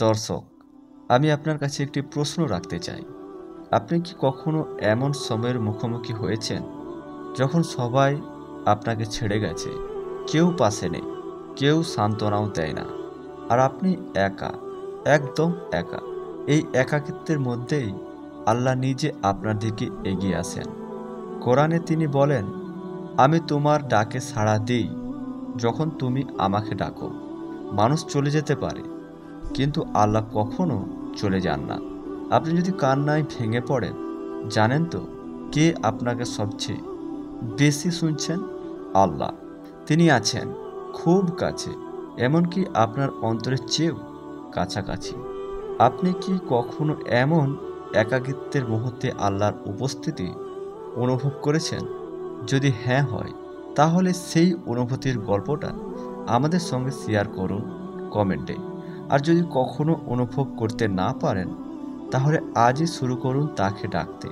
দর্শক, আমি আপনার কাছে একটি প্রশ্ন রাখতে চাই। আপনি কি কখনো এমন সময়ের মুখোমুখি হয়েছেন যখন সবাই আপনাকে ছেড়ে গেছে, কেউ পাশে নেই, কেউ সান্ত্বনাও দেয় না, আর আপনি একা, একদম একা? এই একাকিত্বের মধ্যেই আল্লাহ নিজে আপনার দিকে এগিয়ে আসেন। কোরআনে তিনি বলেন, আমি তোমার ডাকে সাড়া দিই যখন তুমি আমাকে ডাকো। মানুষ চলে যেতে পারে, কিন্তু আল্লাহ কখনো চলে যান না। আপনি যদি কান্নায় ভেঙে পড়েন, জানেন তো কে আপনাকে সবচেয়ে বেশি শুনছেন? আল্লাহ। তিনি আছেন খুব কাছে, এমনকি আপনার অন্তরের চেয়েও কাছাকাছি। আপনি কি কখনো এমন একাকিত্বের মুহূর্তে আল্লাহর উপস্থিতি অনুভব করেছেন? যদি হ্যাঁ হয়, তাহলে সেই অনুভূতির গল্পটা আমাদের সঙ্গে শেয়ার করুন কমেন্টে। আর যদি কখনো অনুভব করতে না পারেন, তাহলে আজই শুরু করুন তাকে ডাকতে।